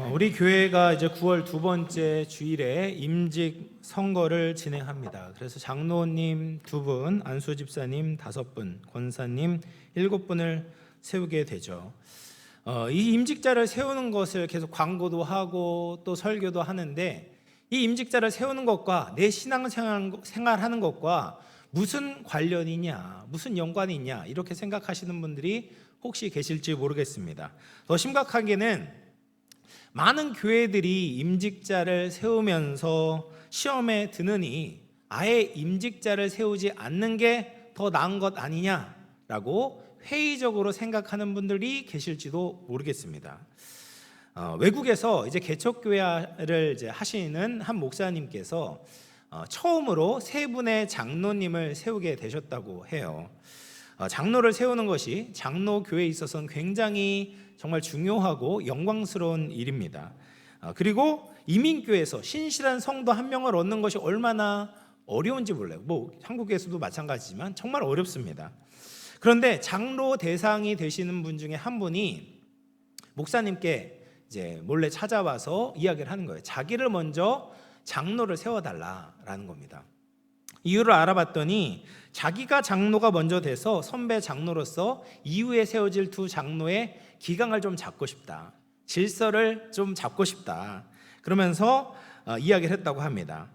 우리 교회가 이제 9월 두 번째 주일에 임직 선거를 진행합니다. 그래서 장로님 2분, 안수 집사님 5분, 권사님 7분을 세우게 되죠. 이 임직자를 세우는 것을 계속 광고도 하고 또 설교도 하는데, 이 임직자를 세우는 것과 내 신앙생활하는 것과 무슨 관련이냐, 무슨 연관이 있냐, 이렇게 생각하시는 분들이 혹시 계실지 모르겠습니다. 더 심각하게는 많은 교회들이 임직자를 세우면서 시험에 드느니 아예 임직자를 세우지 않는 게 더 나은 것 아니냐라고 회의적으로 생각하는 분들이 계실지도 모르겠습니다. 외국에서 이제 개척교회를 이제 하시는 한 목사님께서 처음으로 3분의 장로님을 세우게 되셨다고 해요. 장로를 세우는 것이 장로 교회에 있어서는 굉장히 정말 중요하고 영광스러운 일입니다. 그리고 이민교회에서 신실한 성도 한 명을 얻는 것이 얼마나 어려운지 몰라요. 한국에서도 마찬가지지만 정말 어렵습니다. 그런데 장로 대상이 되시는 분 중에 한 분이 목사님께 이제 몰래 찾아와서 이야기를 하는 거예요. 자기를 먼저 장로를 세워달라라는 겁니다. 이유를 알아봤더니 자기가 장로가 먼저 돼서 선배 장로로서 이후에 세워질 2 장로의 기강을 좀 잡고 싶다, 질서를 좀 잡고 싶다, 그러면서 이야기를 했다고 합니다.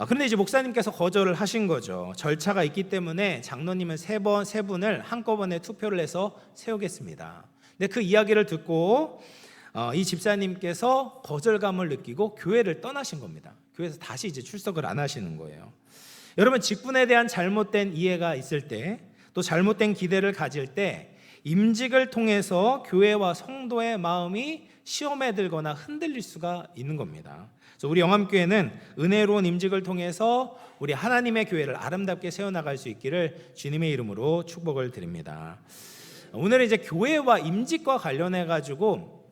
그런데 이제 목사님께서 거절을 하신 거죠. 절차가 있기 때문에 장로님은 3분을 한꺼번에 투표를 해서 세우겠습니다. 근데 그 이야기를 듣고 이 집사님께서 거절감을 느끼고 교회를 떠나신 겁니다. 교회에서 다시 이제 출석을 안 하시는 거예요. 여러분, 직분에 대한 잘못된 이해가 있을 때, 또 잘못된 기대를 가질 때 임직을 통해서 교회와 성도의 마음이 시험에 들거나 흔들릴 수가 있는 겁니다. 그래서 우리 영암교회는 은혜로운 임직을 통해서 우리 하나님의 교회를 아름답게 세워나갈 수 있기를 주님의 이름으로 축복을 드립니다. 오늘은 이제 교회와 임직과 관련해 가지고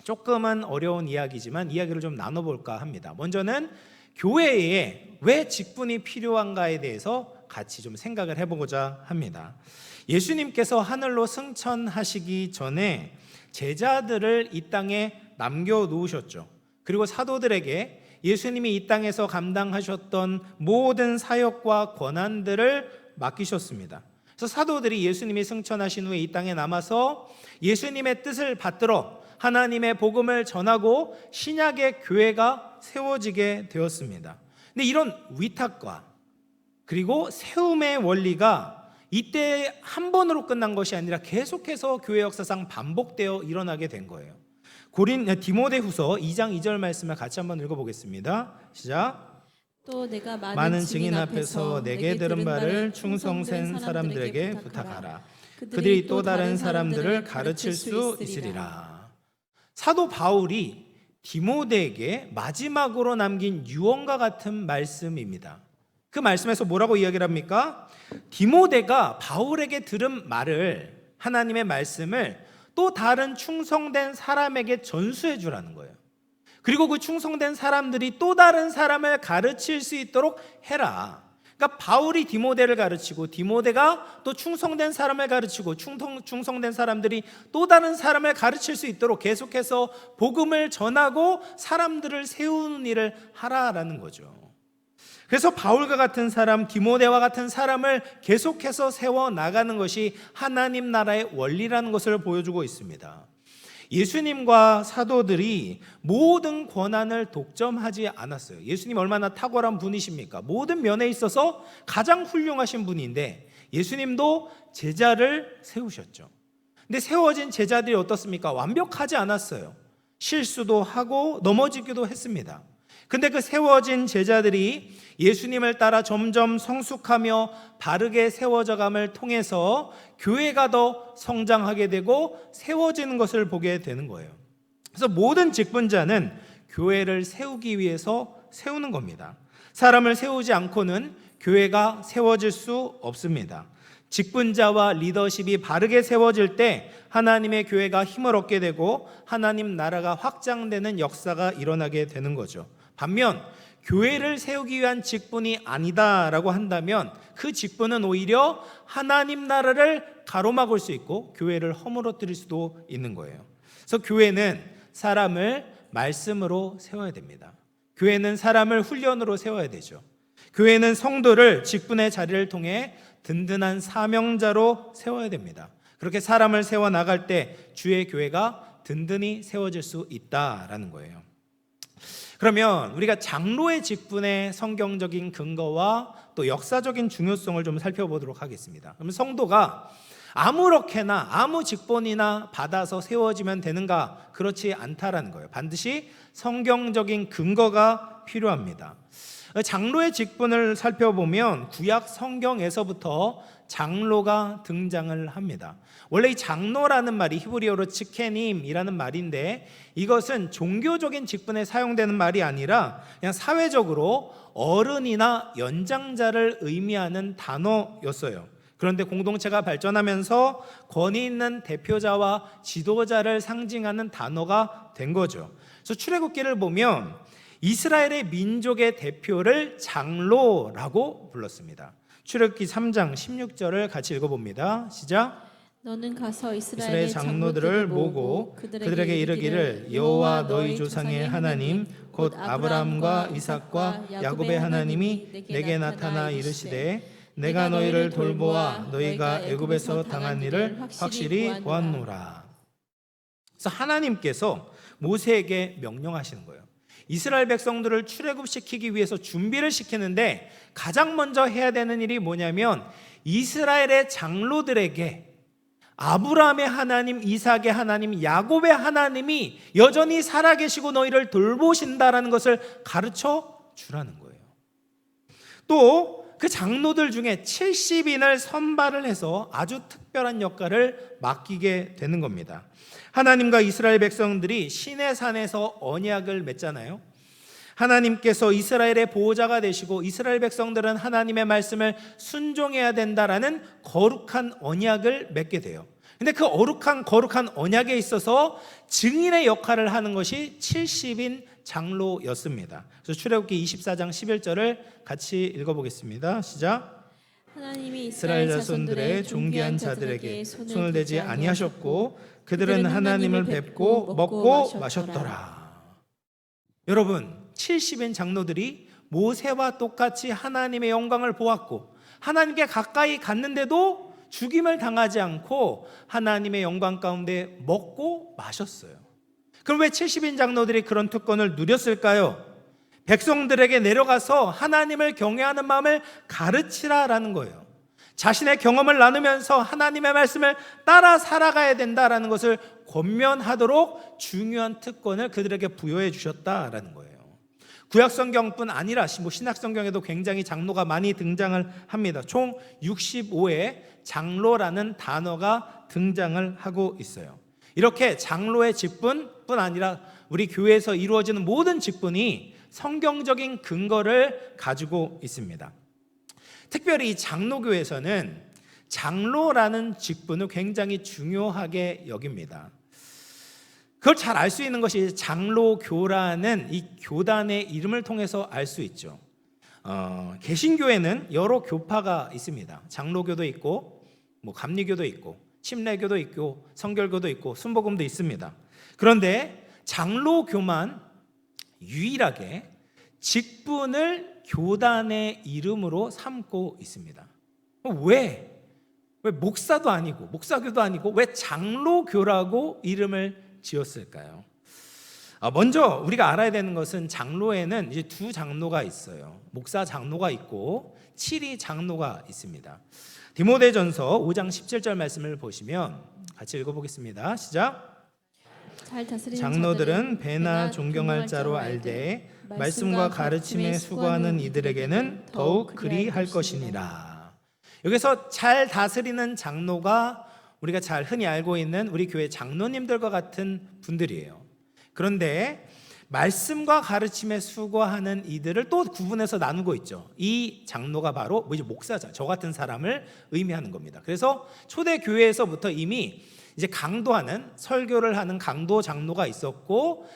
조금은 어려운 이야기지만 이야기를 좀 나눠볼까 합니다. 먼저는 교회에 왜 직분이 필요한가에 대해서 같이 좀 생각을 해보고자 합니다. 예수님께서 하늘로 승천하시기 전에 제자들을 이 땅에 남겨놓으셨죠. 그리고 사도들에게 예수님이 이 땅에서 감당하셨던 모든 사역과 권한들을 맡기셨습니다. 그래서 사도들이 예수님이 승천하신 후에 이 땅에 남아서 예수님의 뜻을 받들어 하나님의 복음을 전하고 신약의 교회가 세워지게 되었습니다. 근데 이런 위탁과 그리고 세움의 원리가 이때 한 번으로 끝난 것이 아니라 계속해서 교회 역사상 반복되어 일어나게 된 거예요. 디모데후서 2장 2절 말씀을 같이 한번 읽어보겠습니다. 시작. 또 내가 많은 증인 앞에서 내게 들은 바를 충성된 사람들에게 부탁하라. 그들이 또 다른 사람들을 가르칠 수 있으리라. 사도 바울이 디모데에게 마지막으로 남긴 유언과 같은 말씀입니다. 그 말씀에서 뭐라고 이야기를 합니까? 디모데가 바울에게 들은 말을, 하나님의 말씀을 또 다른 충성된 사람에게 전수해 주라는 거예요. 그리고 그 충성된 사람들이 또 다른 사람을 가르칠 수 있도록 해라. 그러니까 바울이 디모데를 가르치고 디모데가 또 충성된 사람을 가르치고 충성된 사람들이 또 다른 사람을 가르칠 수 있도록 계속해서 복음을 전하고 사람들을 세우는 일을 하라라는 거죠. 그래서 바울과 같은 사람, 디모데와 같은 사람을 계속해서 세워나가는 것이 하나님 나라의 원리라는 것을 보여주고 있습니다. 예수님과 사도들이 모든 권한을 독점하지 않았어요. 예수님 얼마나 탁월한 분이십니까? 모든 면에 있어서 가장 훌륭하신 분인데 예수님도 제자를 세우셨죠. 근데 세워진 제자들이 어떻습니까? 완벽하지 않았어요. 실수도 하고 넘어지기도 했습니다. 근데 그 세워진 제자들이 예수님을 따라 점점 성숙하며 바르게 세워져감을 통해서 교회가 더 성장하게 되고 세워지는 것을 보게 되는 거예요. 그래서 모든 직분자는 교회를 세우기 위해서 세우는 겁니다. 사람을 세우지 않고는 교회가 세워질 수 없습니다. 직분자와 리더십이 바르게 세워질 때 하나님의 교회가 힘을 얻게 되고 하나님 나라가 확장되는 역사가 일어나게 되는 거죠. 반면 교회를 세우기 위한 직분이 아니다라고 한다면 그 직분은 오히려 하나님 나라를 가로막을 수 있고 교회를 허물어뜨릴 수도 있는 거예요. 그래서 교회는 사람을 말씀으로 세워야 됩니다. 교회는 사람을 훈련으로 세워야 되죠. 교회는 성도를 직분의 자리를 통해 든든한 사명자로 세워야 됩니다. 그렇게 사람을 세워 나갈 때 주의 교회가 든든히 세워질 수 있다라는 거예요. 그러면 우리가 장로의 직분의 성경적인 근거와 또 역사적인 중요성을 좀 살펴보도록 하겠습니다. 그러면 성도가 아무렇게나 아무 직분이나 받아서 세워지면 되는가? 그렇지 않다라는 거예요. 반드시 성경적인 근거가 필요합니다. 장로의 직분을 살펴보면 구약 성경에서부터 장로가 등장을 합니다. 원래 이 장로라는 말이 히브리어로 츠케님이라는 말인데 이것은 종교적인 직분에 사용되는 말이 아니라 그냥 사회적으로 어른이나 연장자를 의미하는 단어였어요. 그런데 공동체가 발전하면서 권위 있는 대표자와 지도자를 상징하는 단어가 된 거죠. 그래서 출애굽기를 보면 이스라엘의 민족의 대표를 장로라고 불렀습니다. 출애굽기 3장 16절을 같이 읽어봅니다. 시작. 너는 가서 이스라엘 장로들을 모으고 그들에게 이르기를 여호와 너희 조상의 하나님 곧 아브라함과 이삭과 야곱의 하나님이 내게 나타나 이르시되 내가 너희를 돌보아 너희가 애굽에서 당한 일을 확실히 보았노라. 그래서 하나님께서 모세에게 명령하시는 거예요. 이스라엘 백성들을 출애굽시키기 위해서 준비를 시키는데 가장 먼저 해야 되는 일이 뭐냐면 이스라엘의 장로들에게 아브라함의 하나님, 이삭의 하나님, 야곱의 하나님이 여전히 살아계시고 너희를 돌보신다라는 것을 가르쳐 주라는 거예요. 또 그 장로들 중에 70인을 선발을 해서 아주 특별한 역할을 맡기게 되는 겁니다. 하나님과 이스라엘 백성들이 시내산에서 언약을 맺잖아요. 하나님께서 이스라엘의 보호자가 되시고 이스라엘 백성들은 하나님의 말씀을 순종해야 된다라는 거룩한 언약을 맺게 돼요. 근데 그 거룩한 언약에 있어서 증인의 역할을 하는 것이 70인 장로였습니다. 그래서 출애굽기 24장 11절을 같이 읽어보겠습니다. 시작. 하나님이 이스라엘 자손들의 존귀한 자들에게 손을 대지 아니하셨고 그들은 하나님을 뵙고 먹고 마셨더라. 여러분, 70인 장로들이 모세와 똑같이 하나님의 영광을 보았고 하나님께 가까이 갔는데도 죽임을 당하지 않고 하나님의 영광 가운데 먹고 마셨어요. 그럼 왜 70인 장로들이 그런 특권을 누렸을까요? 백성들에게 내려가서 하나님을 경외하는 마음을 가르치라라는 거예요. 자신의 경험을 나누면서 하나님의 말씀을 따라 살아가야 된다라는 것을 권면하도록 중요한 특권을 그들에게 부여해 주셨다라는 거예요. 구약성경뿐 아니라 신약성경에도 굉장히 장로가 많이 등장을 합니다. 총 65의 장로라는 단어가 등장을 하고 있어요. 이렇게 장로의 직분뿐 아니라 우리 교회에서 이루어지는 모든 직분이 성경적인 근거를 가지고 있습니다. 특별히 이 장로교에서는 장로라는 직분을 굉장히 중요하게 여깁니다. 그걸 잘 알 수 있는 것이 장로교라는 이 교단의 이름을 통해서 알 수 있죠. 개신교에는 여러 교파가 있습니다. 장로교도 있고 감리교도 있고 침례교도 있고 성결교도 있고 순복음도 있습니다. 그런데 장로교만 유일하게 직분을 교단의 이름으로 삼고 있습니다. 왜 목사도 아니고 목사교도 아니고 왜 장로교라고 이름을 지었을까요? 먼저 우리가 알아야 되는 것은 장로에는 이제 두 장로가 있어요. 목사 장로가 있고 치리 장로가 있습니다. 디모데전서 5장 17절 말씀을 보시면 같이 읽어보겠습니다. 시작. 장로들은 배나 존경할 자로 알되 말씀과 가르침에 수고하는 이들에게는 더욱 그리할 것이니라. 여기서 잘 다스리는 장로가 우리가 잘 흔히 알고 있는 우리 교회 장로님들과 같은 분들이에요. 그런데 말씀과 가르침에 수고하는 이들을 또 구분해서 나누고 있죠. 이 장로가 바로 목사자, 저 같은 사람을 의미하는 겁니다. 그래서 초대 교회에서부터 이미 이제 강도하는, 설교를 하는 강도 장로가 있었고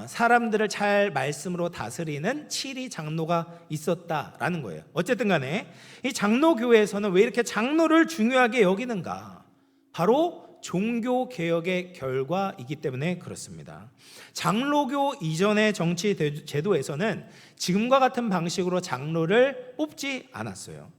사람들을 잘 말씀으로 다스리는 치리 장로가 있었다라는 거예요. 어쨌든 간에 이 장로교회에서는 왜 이렇게 장로를 중요하게 여기는가? 바로 종교 개혁의 결과이기 때문에 그렇습니다. 장로교 이전의 정치 제도에서는 지금과 같은 방식으로 장로를 뽑지 않았어요.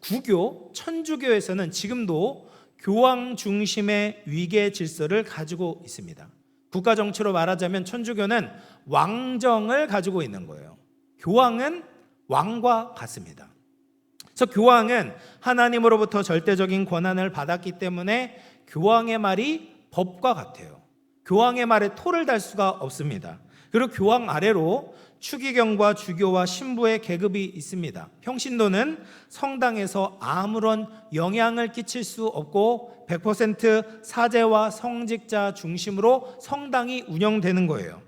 구교, 천주교에서는 지금도 교황 중심의 위계 질서를 가지고 있습니다. 국가 정치로 말하자면 천주교는 왕정을 가지고 있는 거예요. 교황은 왕과 같습니다. 그래서 교황은 하나님으로부터 절대적인 권한을 받았기 때문에 교황의 말이 법과 같아요. 교황의 말에 토를 달 수가 없습니다. 그리고 교황 아래로 추기경과 주교와 신부의 계급이 있습니다. 평신도는 성당에서 아무런 영향을 끼칠 수 없고 100% 사제와 성직자 중심으로 성당이 운영되는 거예요.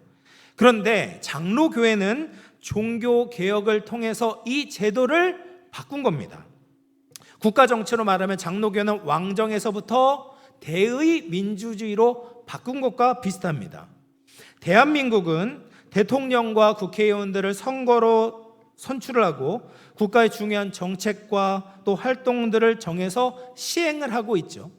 그런데 장로교회는 종교 개혁을 통해서 이 제도를 바꾼 겁니다. 국가 정치로 말하면 장로교는 왕정에서부터 대의 민주주의로 바꾼 것과 비슷합니다. 대한민국은 대통령과 국회의원들을 선거로 선출을 하고 국가의 중요한 정책과 또 활동들을 정해서 시행을 하고 있죠.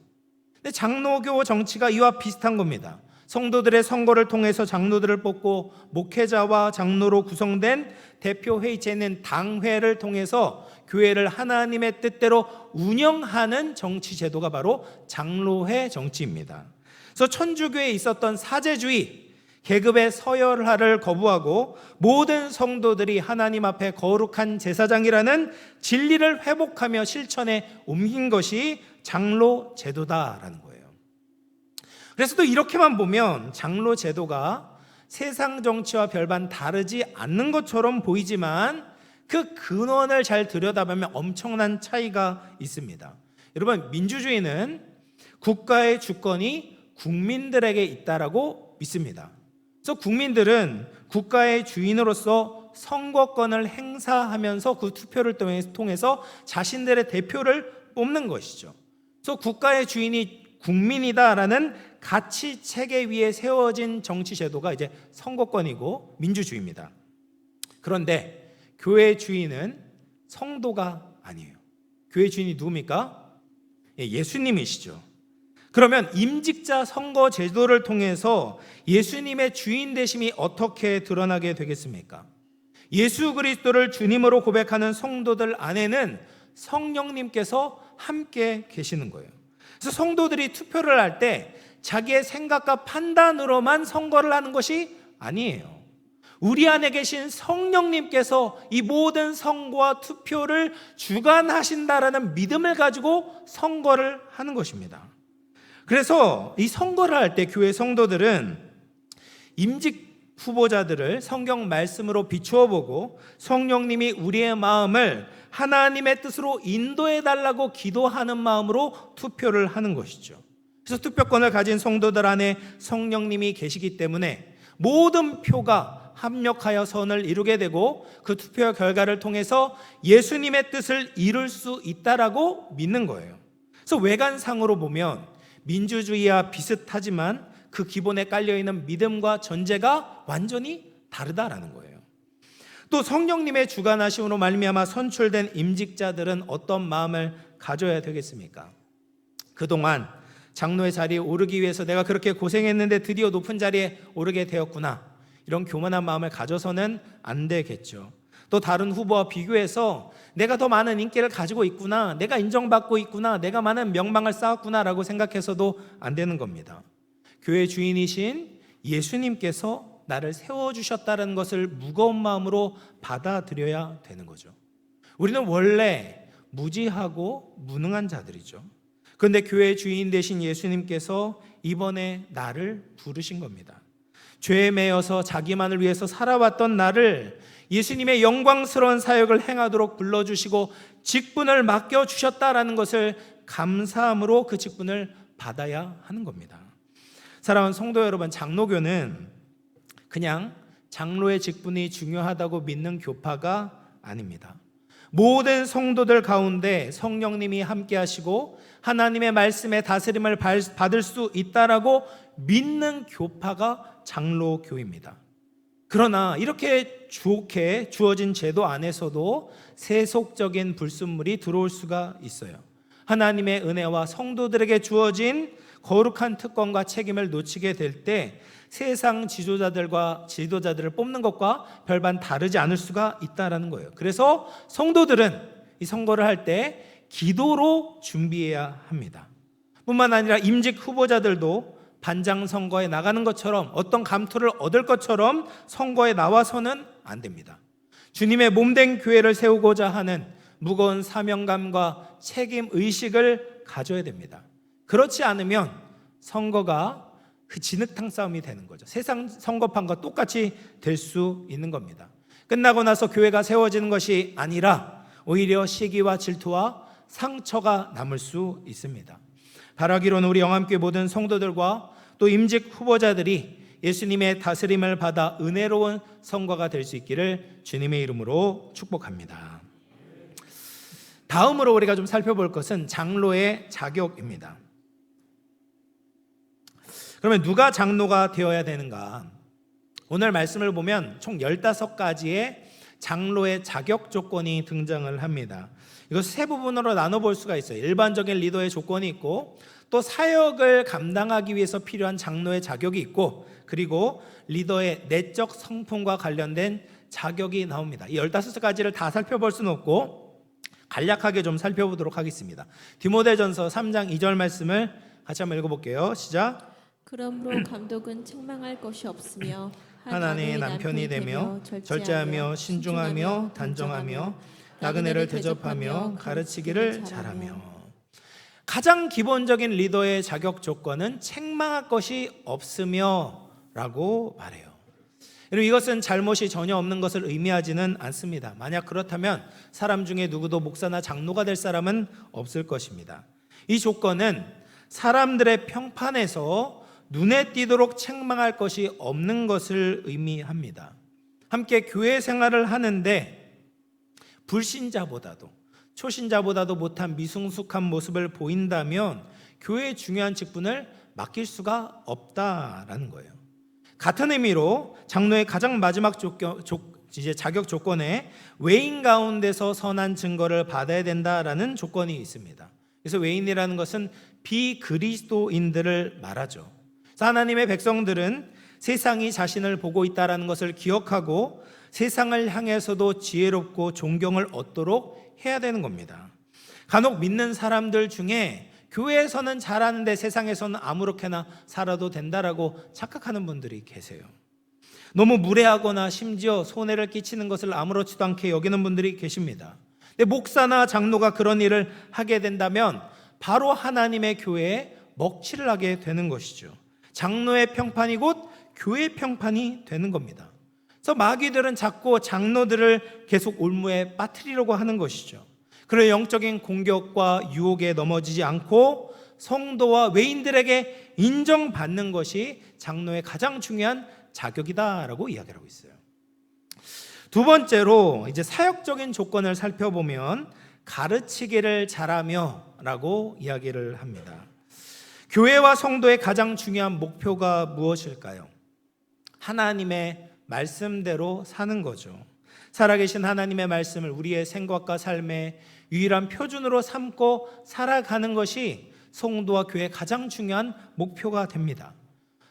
근데 장로교 정치가 이와 비슷한 겁니다. 성도들의 선거를 통해서 장로들을 뽑고 목회자와 장로로 구성된 대표회의체는 당회를 통해서 교회를 하나님의 뜻대로 운영하는 정치 제도가 바로 장로회 정치입니다. 그래서 천주교에 있었던 사제주의, 계급의 서열화를 거부하고 모든 성도들이 하나님 앞에 거룩한 제사장이라는 진리를 회복하며 실천에 옮긴 것이 장로 제도다라는 거예요. 그래서 또 이렇게만 보면 장로 제도가 세상 정치와 별반 다르지 않는 것처럼 보이지만 그 근원을 잘 들여다보면 엄청난 차이가 있습니다. 여러분, 민주주의는 국가의 주권이 국민들에게 있다라고 믿습니다. 그래서 국민들은 국가의 주인으로서 선거권을 행사하면서 그 투표를 통해서 자신들의 대표를 뽑는 것이죠. 그래서 국가의 주인이 국민이다라는 가치 체계 위에 세워진 정치 제도가 이제 선거권이고 민주주의입니다. 그런데 교회 주인은 성도가 아니에요. 교회 주인이 누굽니까? 예수님이시죠. 그러면 임직자 선거 제도를 통해서 예수님의 주인 되심이 어떻게 드러나게 되겠습니까? 예수 그리스도를 주님으로 고백하는 성도들 안에는 성령님께서 함께 계시는 거예요. 그래서 성도들이 투표를 할 때 자기의 생각과 판단으로만 선거를 하는 것이 아니에요. 우리 안에 계신 성령님께서 이 모든 선거와 투표를 주관하신다라는 믿음을 가지고 선거를 하는 것입니다. 그래서 이 선거를 할 때 교회 성도들은 임직 후보자들을 성경 말씀으로 비추어 보고 성령님이 우리의 마음을 하나님의 뜻으로 인도해 달라고 기도하는 마음으로 투표를 하는 것이죠. 그래서 투표권을 가진 성도들 안에 성령님이 계시기 때문에 모든 표가 합력하여 선을 이루게 되고 그 투표 결과를 통해서 예수님의 뜻을 이룰 수 있다라고 믿는 거예요. 그래서 외관상으로 보면 민주주의와 비슷하지만 그 기본에 깔려있는 믿음과 전제가 완전히 다르다라는 거예요. 또 성령님의 주관하심으로 말미암아 선출된 임직자들은 어떤 마음을 가져야 되겠습니까? 그동안 장로의 자리에 오르기 위해서 내가 그렇게 고생했는데 드디어 높은 자리에 오르게 되었구나, 이런 교만한 마음을 가져서는 안 되겠죠. 또 다른 후보와 비교해서 내가 더 많은 인기를 가지고 있구나, 내가 인정받고 있구나, 내가 많은 명망을 쌓았구나 라고 생각해서도 안 되는 겁니다. 교회 주인이신 예수님께서 나를 세워주셨다는 것을 무거운 마음으로 받아들여야 되는 거죠. 우리는 원래 무지하고 무능한 자들이죠. 그런데 교회의 주인 되신 예수님께서 이번에 나를 부르신 겁니다. 죄에 매여서 자기만을 위해서 살아왔던 나를 예수님의 영광스러운 사역을 행하도록 불러주시고 직분을 맡겨주셨다라는 것을 감사함으로 그 직분을 받아야 하는 겁니다. 사랑하는 성도 여러분, 장로교는 그냥 장로의 직분이 중요하다고 믿는 교파가 아닙니다. 모든 성도들 가운데 성령님이 함께 하시고 하나님의 말씀의 다스림을 받을 수 있다라고 믿는 교파가 장로교입니다. 그러나 이렇게 좋게 주어진 제도 안에서도 세속적인 불순물이 들어올 수가 있어요. 하나님의 은혜와 성도들에게 주어진 거룩한 특권과 책임을 놓치게 될 때 세상 지도자들을 뽑는 것과 별반 다르지 않을 수가 있다라는 거예요. 그래서 성도들은 이 선거를 할 때 기도로 준비해야 합니다. 뿐만 아니라 임직 후보자들도 반장 선거에 나가는 것처럼 어떤 감투를 얻을 것처럼 선거에 나와서는 안 됩니다. 주님의 몸된 교회를 세우고자 하는 무거운 사명감과 책임 의식을 가져야 됩니다. 그렇지 않으면 선거가 진흙탕 싸움이 되는 거죠. 세상 선거판과 똑같이 될 수 있는 겁니다. 끝나고 나서 교회가 세워지는 것이 아니라 오히려 시기와 질투와 상처가 남을 수 있습니다. 바라기로는 우리 영암교회 모든 성도들과 또 임직 후보자들이 예수님의 다스림을 받아 은혜로운 선거가 될 수 있기를 주님의 이름으로 축복합니다. 다음으로 우리가 좀 살펴볼 것은 장로의 자격입니다. 그러면 누가 장로가 되어야 되는가? 오늘 말씀을 보면 총 15가지의 장로의 자격 조건이 등장을 합니다. 이것을 세 부분으로 나눠볼 수가 있어요. 일반적인 리더의 조건이 있고, 또 사역을 감당하기 위해서 필요한 장로의 자격이 있고, 그리고 리더의 내적 성품과 관련된 자격이 나옵니다. 이 15가지를 다 살펴볼 수는 없고 간략하게 좀 살펴보도록 하겠습니다. 디모데전서 3장 2절 말씀을 같이 한번 읽어볼게요. 시작. 그러므로 감독은 책망할 것이 없으며 한 아내의 남편이 되며 절제하며 신중하며 단정하며 나그네를 대접하며 가르치기를 잘하며. 가장 기본적인 리더의 자격 조건은 책망할 것이 없으며 라고 말해요. 여러분, 이것은 잘못이 전혀 없는 것을 의미하지는 않습니다. 만약 그렇다면 사람 중에 누구도 목사나 장로가 될 사람은 없을 것입니다. 이 조건은 사람들의 평판에서 눈에 띄도록 책망할 것이 없는 것을 의미합니다. 함께 교회 생활을 하는데 불신자보다도 초신자보다도 못한 미성숙한 모습을 보인다면 교회의 중요한 직분을 맡길 수가 없다라는 거예요. 같은 의미로 장로의 가장 마지막 자격 조건에 외인 가운데서 선한 증거를 받아야 된다라는 조건이 있습니다. 그래서 외인이라는 것은 비그리스도인들을 말하죠. 하나님의 백성들은 세상이 자신을 보고 있다는 것을 기억하고 세상을 향해서도 지혜롭고 존경을 얻도록 해야 되는 겁니다. 간혹 믿는 사람들 중에 교회에서는 잘하는데 세상에서는 아무렇게나 살아도 된다라고 착각하는 분들이 계세요. 너무 무례하거나 심지어 손해를 끼치는 것을 아무렇지도 않게 여기는 분들이 계십니다. 근데 목사나 장로가 그런 일을 하게 된다면 바로 하나님의 교회에 먹칠을 하게 되는 것이죠. 장로의 평판이 곧 교회 평판이 되는 겁니다. 그래서 마귀들은 자꾸 장로들을 계속 올무에 빠뜨리려고 하는 것이죠. 그런 영적인 공격과 유혹에 넘어지지 않고 성도와 외인들에게 인정받는 것이 장로의 가장 중요한 자격이다라고 이야기하고 있어요. 두 번째로 이제 사역적인 조건을 살펴보면 가르치기를 잘하며라고 이야기를 합니다. 교회와 성도의 가장 중요한 목표가 무엇일까요? 하나님의 말씀대로 사는 거죠. 살아계신 하나님의 말씀을 우리의 생각과 삶의 유일한 표준으로 삼고 살아가는 것이 성도와 교회의 가장 중요한 목표가 됩니다.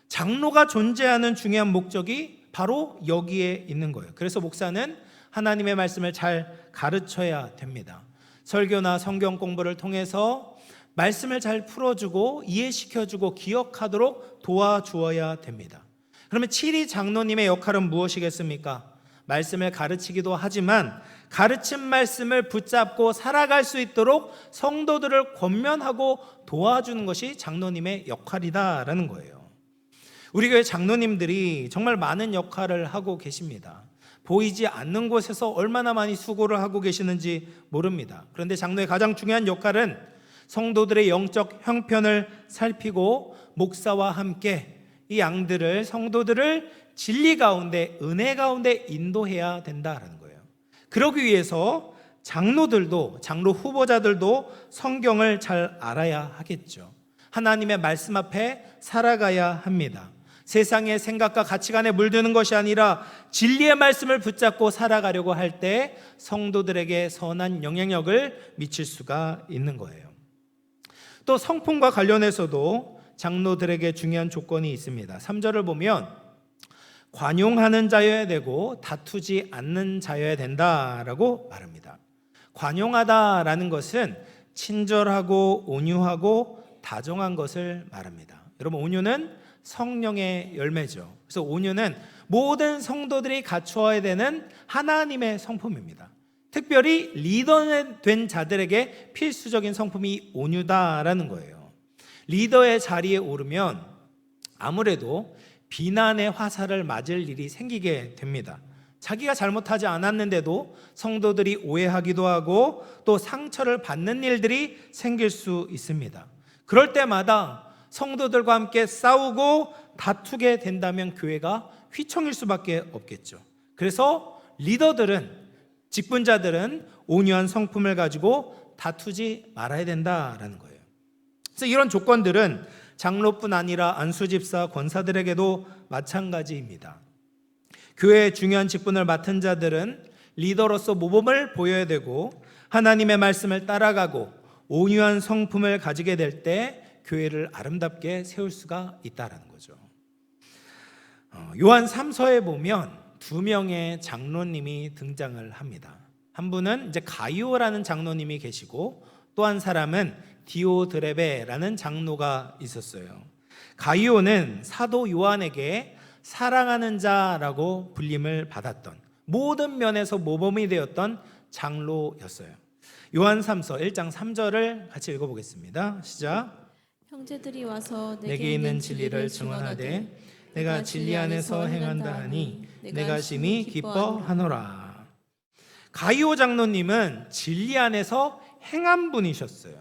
장로가 존재하는 중요한 목적이 바로 여기에 있는 거예요. 그래서 목사는 하나님의 말씀을 잘 가르쳐야 됩니다. 설교나 성경 공부를 통해서 말씀을 잘 풀어주고 이해시켜주고 기억하도록 도와주어야 됩니다. 그러면 7위 장로님의 역할은 무엇이겠습니까? 말씀을 가르치기도 하지만 가르친 말씀을 붙잡고 살아갈 수 있도록 성도들을 권면하고 도와주는 것이 장로님의 역할이다라는 거예요. 우리 교회 장로님들이 정말 많은 역할을 하고 계십니다. 보이지 않는 곳에서 얼마나 많이 수고를 하고 계시는지 모릅니다. 그런데 장로의 가장 중요한 역할은 성도들의 영적 형편을 살피고 목사와 함께 이 양들을, 성도들을 진리 가운데, 은혜 가운데 인도해야 된다라는 거예요. 그러기 위해서 장로들도, 장로 후보자들도 성경을 잘 알아야 하겠죠. 하나님의 말씀 앞에 살아가야 합니다. 세상의 생각과 가치관에 물드는 것이 아니라 진리의 말씀을 붙잡고 살아가려고 할 때 성도들에게 선한 영향력을 미칠 수가 있는 거예요. 또 성품과 관련해서도 장로들에게 중요한 조건이 있습니다. 3절을 보면 관용하는 자여야 되고 다투지 않는 자여야 된다라고 말합니다. 관용하다라는 것은 친절하고 온유하고 다정한 것을 말합니다. 여러분, 온유는 성령의 열매죠. 그래서 온유는 모든 성도들이 갖추어야 되는 하나님의 성품입니다. 특별히 리더 된 자들에게 필수적인 성품이 온유다라는 거예요. 리더의 자리에 오르면 아무래도 비난의 화살을 맞을 일이 생기게 됩니다. 자기가 잘못하지 않았는데도 성도들이 오해하기도 하고 또 상처를 받는 일들이 생길 수 있습니다. 그럴 때마다 성도들과 함께 싸우고 다투게 된다면 교회가 휘청일 수밖에 없겠죠. 그래서 리더들은, 직분자들은 온유한 성품을 가지고 다투지 말아야 된다라는 거예요. 그래서 이런 조건들은 장로뿐 아니라 안수집사, 권사들에게도 마찬가지입니다. 교회의 중요한 직분을 맡은 자들은 리더로서 모범을 보여야 되고 하나님의 말씀을 따라가고 온유한 성품을 가지게 될 때 교회를 아름답게 세울 수가 있다라는 거죠. 요한 3서에 보면 두 명의 장로님이 등장을 합니다. 한 분은 이제 가이오라는 장로님이 계시고 또 한 사람은 디오드레베라는 장로가 있었어요. 가이오는 사도 요한에게 사랑하는 자라고 불림을 받았던, 모든 면에서 모범이 되었던 장로였어요. 요한 3서 1장 3절을 같이 읽어보겠습니다. 시작. 형제들이 와서 내게 있는 진리를 증언하되 내가 진리 안에서 행한다 하니 내가 심히 기뻐하노라. 가이오 장로님은 진리 안에서 행한 분이셨어요.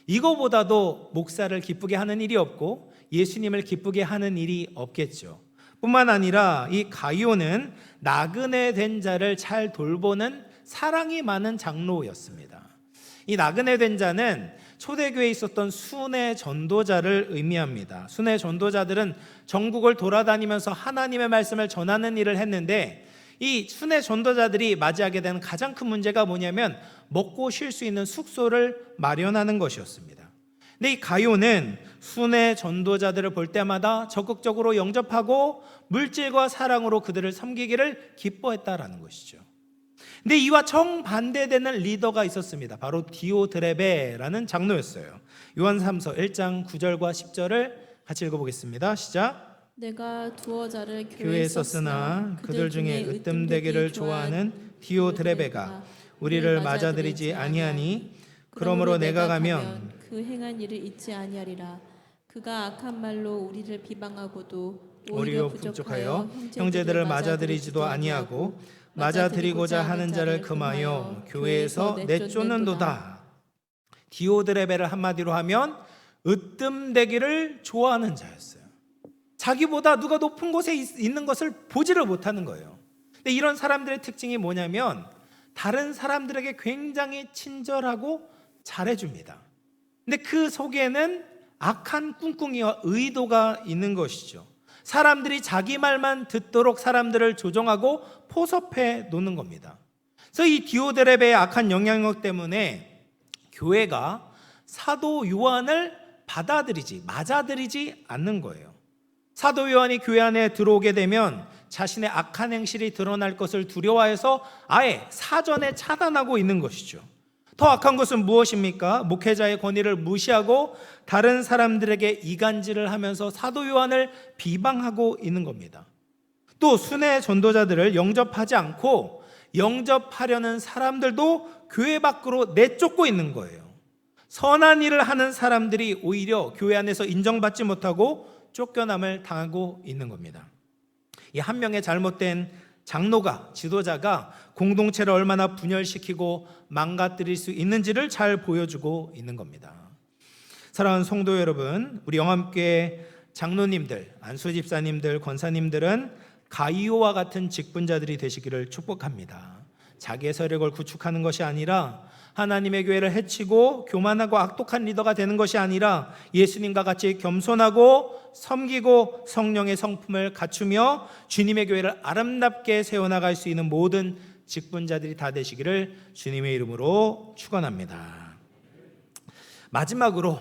이거보다도 목사를 기쁘게 하는 일이 없고 예수님을 기쁘게 하는 일이 없겠죠. 뿐만 아니라 이 가이오는 나그네 된 자를 잘 돌보는 사랑이 많은 장로였습니다. 이 나그네 된 자는 초대교회에 있었던 순회 전도자를 의미합니다. 순회 전도자들은 전국을 돌아다니면서 하나님의 말씀을 전하는 일을 했는데 이 순회 전도자들이 맞이하게 되는 가장 큰 문제가 뭐냐면 먹고 쉴 수 있는 숙소를 마련하는 것이었습니다. 근데 이 가이오는 순회 전도자들을 볼 때마다 적극적으로 영접하고 물질과 사랑으로 그들을 섬기기를 기뻐했다라는 것이죠. 근데 이와 정반대되는 리더가 있었습니다. 바로 디오드레베라는 장로였어요. 요한 3서 1장 9절과 10절을 같이 읽어보겠습니다. 시작. 내가 두어 자를 교회에 썼으나 그들 중에 으뜸되기를 좋아하는 디오드레베가 우리를 맞아들이지 아니하니 그러므로 내가 가면 그 행한 일을 잊지 아니하리라. 그가 악한 말로 우리를 비방하고도 오히려 부족하여 형제들을 맞아들이지도 아니하고 맞아들이고자 하는 자를 금하여 교회에서 내쫓는도다. 디오드레베를 한마디로 하면 으뜸되기를 좋아하는 자였어요. 자기보다 누가 높은 곳에 있는 것을 보지를 못하는 거예요. 근데 이런 사람들의 특징이 뭐냐면 다른 사람들에게 굉장히 친절하고 잘해줍니다. 근데 그 속에는 악한 꿍꿍이와 의도가 있는 것이죠. 사람들이 자기 말만 듣도록 사람들을 조종하고 포섭해 놓는 겁니다. 그래서 이 디오드레베의 악한 영향력 때문에 교회가 사도 요한을 맞아들이지 않는 거예요. 사도 요한이 교회 안에 들어오게 되면 자신의 악한 행실이 드러날 것을 두려워해서 아예 사전에 차단하고 있는 것이죠. 더 악한 것은 무엇입니까? 목회자의 권위를 무시하고 다른 사람들에게 이간질을 하면서 사도 요한을 비방하고 있는 겁니다. 또 순회 전도자들을 영접하지 않고 영접하려는 사람들도 교회 밖으로 내쫓고 있는 거예요. 선한 일을 하는 사람들이 오히려 교회 안에서 인정받지 못하고 쫓겨남을 당하고 있는 겁니다. 이 한 명의 잘못된 장로가, 지도자가 공동체를 얼마나 분열시키고 망가뜨릴 수 있는지를 잘 보여주고 있는 겁니다. 사랑하는 성도 여러분, 우리 영암교회 장로님들, 안수집사님들, 권사님들은 가이오와 같은 직분자들이 되시기를 축복합니다. 자기의 세력을 구축하는 것이 아니라 하나님의 교회를 해치고 교만하고 악독한 리더가 되는 것이 아니라 예수님과 같이 겸손하고 섬기고 성령의 성품을 갖추며 주님의 교회를 아름답게 세워나갈 수 있는 모든 직분자들이 다 되시기를 주님의 이름으로 축원합니다. 마지막으로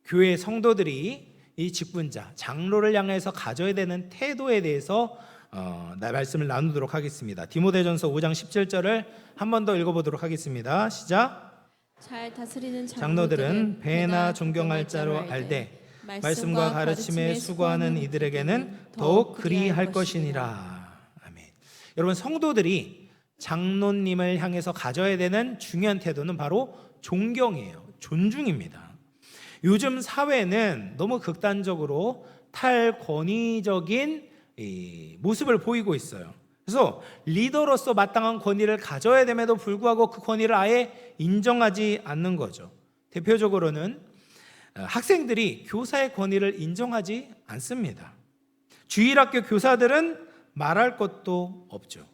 교회 성도들이 이 직분자, 장로를 향해서 가져야 되는 태도에 대해서 말씀을 나누도록 하겠습니다. 디모데전서 5장 17절을 한 번 더 읽어보도록 하겠습니다. 시작. 잘 다스리는 장로들은 배나 존경할 자로 알되 말씀과 가르침에 수고하는 이들에게는 더욱 그리할 것이니라. 아멘. 여러분, 성도들이 장로님을 향해서 가져야 되는 중요한 태도는 바로 존경이에요. 존중입니다. 요즘 사회는 너무 극단적으로 탈권위적인 모습을 보이고 있어요. 그래서 리더로서 마땅한 권위를 가져야 됨에도 불구하고 그 권위를 아예 인정하지 않는 거죠. 대표적으로는 학생들이 교사의 권위를 인정하지 않습니다. 주일학교 교사들은 말할 것도 없죠.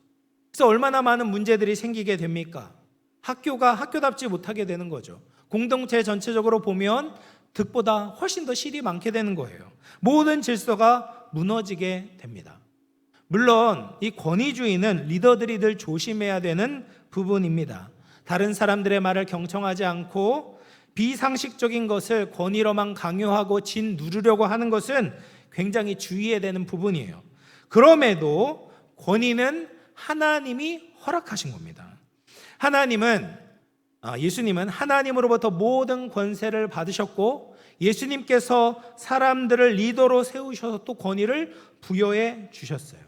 그래서 얼마나 많은 문제들이 생기게 됩니까? 학교가 학교답지 못하게 되는 거죠. 공동체 전체적으로 보면 득보다 훨씬 더 실이 많게 되는 거예요. 모든 질서가 무너지게 됩니다. 물론 이 권위주의는 리더들이 늘 조심해야 되는 부분입니다. 다른 사람들의 말을 경청하지 않고 비상식적인 것을 권위로만 강요하고 짓누르려고 하는 것은 굉장히 주의해야 되는 부분이에요. 그럼에도 권위는 하나님이 허락하신 겁니다. 예수님은 하나님으로부터 모든 권세를 받으셨고 예수님께서 사람들을 리더로 세우셔서 또 권위를 부여해 주셨어요.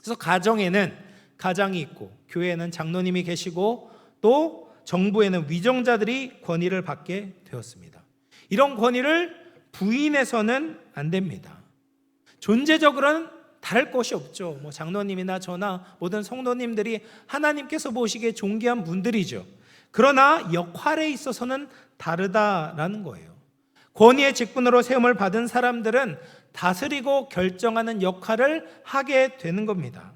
그래서 가정에는 가장이 있고 교회에는 장로님이 계시고 또 정부에는 위정자들이 권위를 받게 되었습니다. 이런 권위를 부인해서는 안 됩니다. 존재적으로는 다를 것이 없죠. 장로님이나 저나 모든 성도님들이 하나님께서 보시기에 존귀한 분들이죠. 그러나 역할에 있어서는 다르다라는 거예요. 권위의 직분으로 세움을 받은 사람들은 다스리고 결정하는 역할을 하게 되는 겁니다.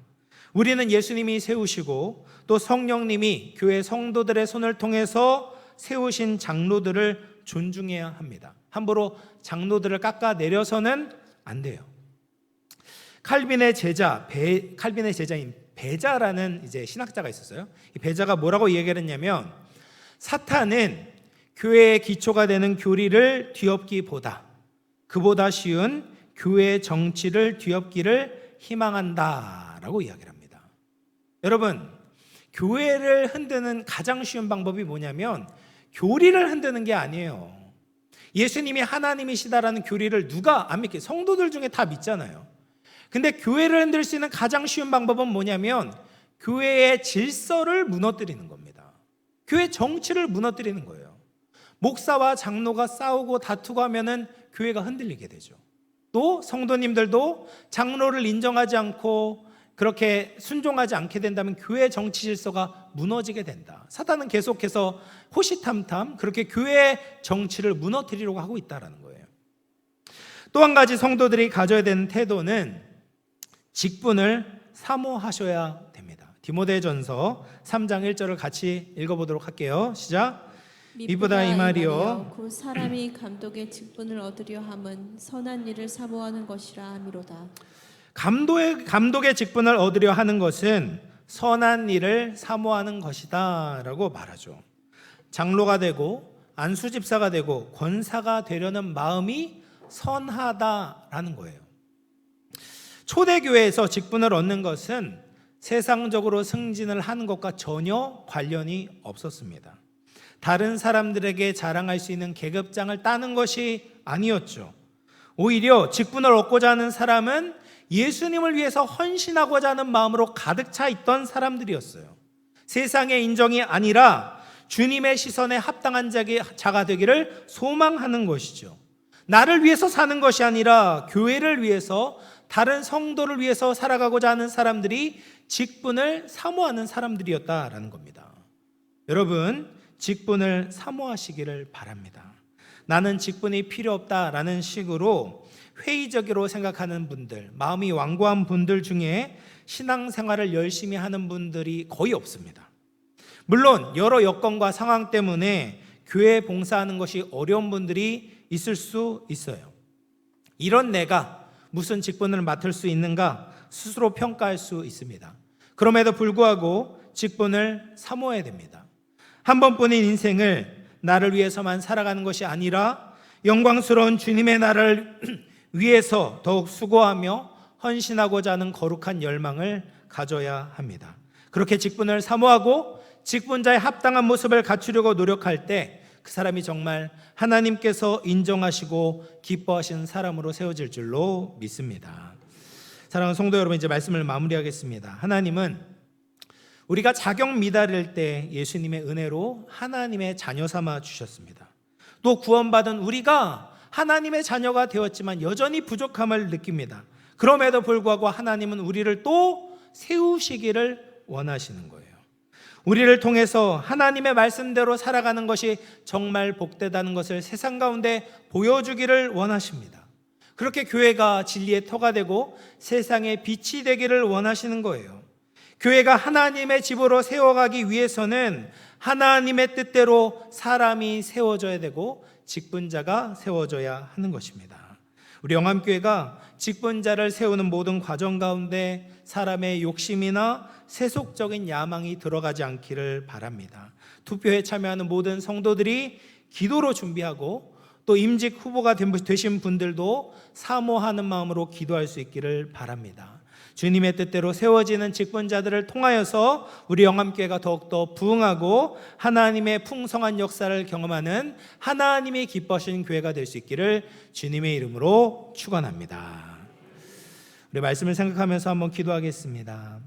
우리는 예수님이 세우시고 또 성령님이 교회 성도들의 손을 통해서 세우신 장로들을 존중해야 합니다. 함부로 장로들을 깎아내려서는 안 돼요. 칼빈의 제자인 베자라는 신학자가 있었어요. 이 베자가 뭐라고 얘기를 했냐면, 사탄은 교회의 기초가 되는 교리를 뒤엎기보다 그보다 쉬운 교회의 정치를 뒤엎기를 희망한다라고 이야기를 합니다. 여러분, 교회를 흔드는 가장 쉬운 방법이 뭐냐면 교리를 흔드는 게 아니에요. 예수님이 하나님이시다라는 교리를 누가 안 믿게? 성도들 중에 다 믿잖아요. 근데 교회를 흔들 수 있는 가장 쉬운 방법은 뭐냐면 교회의 질서를 무너뜨리는 겁니다. 교회 정치를 무너뜨리는 거예요. 목사와 장로가 싸우고 다투고 하면은 교회가 흔들리게 되죠. 또 성도님들도 장로를 인정하지 않고 그렇게 순종하지 않게 된다면 교회 정치 질서가 무너지게 된다. 사탄은 계속해서 호시탐탐 그렇게 교회의 정치를 무너뜨리려고 하고 있다는 거예요. 또 한 가지 성도들이 가져야 되는 태도는 직분을 사모하셔야 됩니다. 디모데전서 3장 1절을 같이 읽어보도록 할게요. 시작. 이보다 이 말이요 곧 사람이 감독의 직분을 얻으려 함은 선한 일을 사모하는 것이라 함이로다. 감독의 직분을 얻으려 하는 것은 선한 일을 사모하는 것이다 라고 말하죠. 장로가 되고 안수집사가 되고 권사가 되려는 마음이 선하다라는 거예요. 초대교회에서 직분을 얻는 것은 세상적으로 승진을 하는 것과 전혀 관련이 없었습니다. 다른 사람들에게 자랑할 수 있는 계급장을 따는 것이 아니었죠. 오히려 직분을 얻고자 하는 사람은 예수님을 위해서 헌신하고자 하는 마음으로 가득 차 있던 사람들이었어요. 세상의 인정이 아니라 주님의 시선에 합당한 자가 되기를 소망하는 것이죠. 나를 위해서 사는 것이 아니라 교회를 위해서, 다른 성도를 위해서 살아가고자 하는 사람들이 직분을 사모하는 사람들이었다라는 겁니다. 여러분, 직분을 사모하시기를 바랍니다. 나는 직분이 필요 없다라는 식으로 회의적으로 생각하는 분들, 마음이 완고한 분들 중에 신앙생활을 열심히 하는 분들이 거의 없습니다. 물론 여러 여건과 상황 때문에 교회에 봉사하는 것이 어려운 분들이 있을 수 있어요. 이런 내가 무슨 직분을 맡을 수 있는가 스스로 평가할 수 있습니다. 그럼에도 불구하고 직분을 사모해야 됩니다. 한 번뿐인 인생을 나를 위해서만 살아가는 것이 아니라 영광스러운 주님의 나라를 위해서 더욱 수고하며 헌신하고자 하는 거룩한 열망을 가져야 합니다. 그렇게 직분을 사모하고 직분자의 합당한 모습을 갖추려고 노력할 때 그 사람이 정말 하나님께서 인정하시고 기뻐하시는 사람으로 세워질 줄로 믿습니다. 사랑하는 성도 여러분, 이제 말씀을 마무리하겠습니다. 하나님은 우리가 자격 미달일 때 예수님의 은혜로 하나님의 자녀 삼아 주셨습니다. 또 구원받은 우리가 하나님의 자녀가 되었지만 여전히 부족함을 느낍니다. 그럼에도 불구하고 하나님은 우리를 또 세우시기를 원하시는 거예요. 우리를 통해서 하나님의 말씀대로 살아가는 것이 정말 복되다는 것을 세상 가운데 보여주기를 원하십니다. 그렇게 교회가 진리의 터가 되고 세상의 빛이 되기를 원하시는 거예요. 교회가 하나님의 집으로 세워가기 위해서는 하나님의 뜻대로 사람이 세워져야 되고 직분자가 세워져야 하는 것입니다. 우리 영암교회가 직분자를 세우는 모든 과정 가운데 사람의 욕심이나 세속적인 야망이 들어가지 않기를 바랍니다. 투표에 참여하는 모든 성도들이 기도로 준비하고 또 임직 후보가 되신 분들도 사모하는 마음으로 기도할 수 있기를 바랍니다. 주님의 뜻대로 세워지는 직분자들을 통하여서 우리 영암교회가 더욱더 부흥하고 하나님의 풍성한 역사를 경험하는 하나님이 기뻐하시는 교회가 될 수 있기를 주님의 이름으로 축원합니다. 우리 말씀을 생각하면서 한번 기도하겠습니다.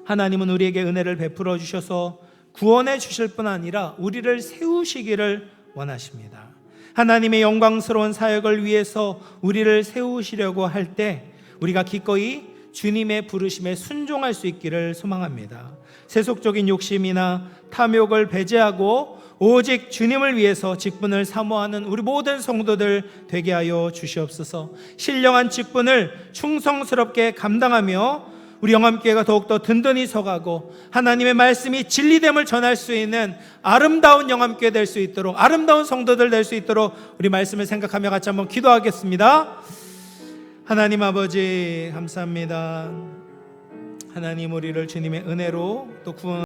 하나님은 우리에게 은혜를 베풀어 주셔서 구원해 주실 뿐 아니라 우리를 세우시기를 원하십니다. 하나님의 영광스러운 사역을 위해서 우리를 세우시려고 할 때 우리가 기꺼이 주님의 부르심에 순종할 수 있기를 소망합니다. 세속적인 욕심이나 탐욕을 배제하고 오직 주님을 위해서 직분을 사모하는 우리 모든 성도들 되게 하여 주시옵소서. 신령한 직분을 충성스럽게 감당하며 우리 영암교회가 더욱더 든든히 서가고 하나님의 말씀이 진리됨을 전할 수 있는 아름다운 영암교회 될 수 있도록, 아름다운 성도들 될 수 있도록 우리 말씀을 생각하며 같이 한번 기도하겠습니다. 하나님 아버지 감사합니다. 하나님, 우리를 주님의 은혜로 또 구원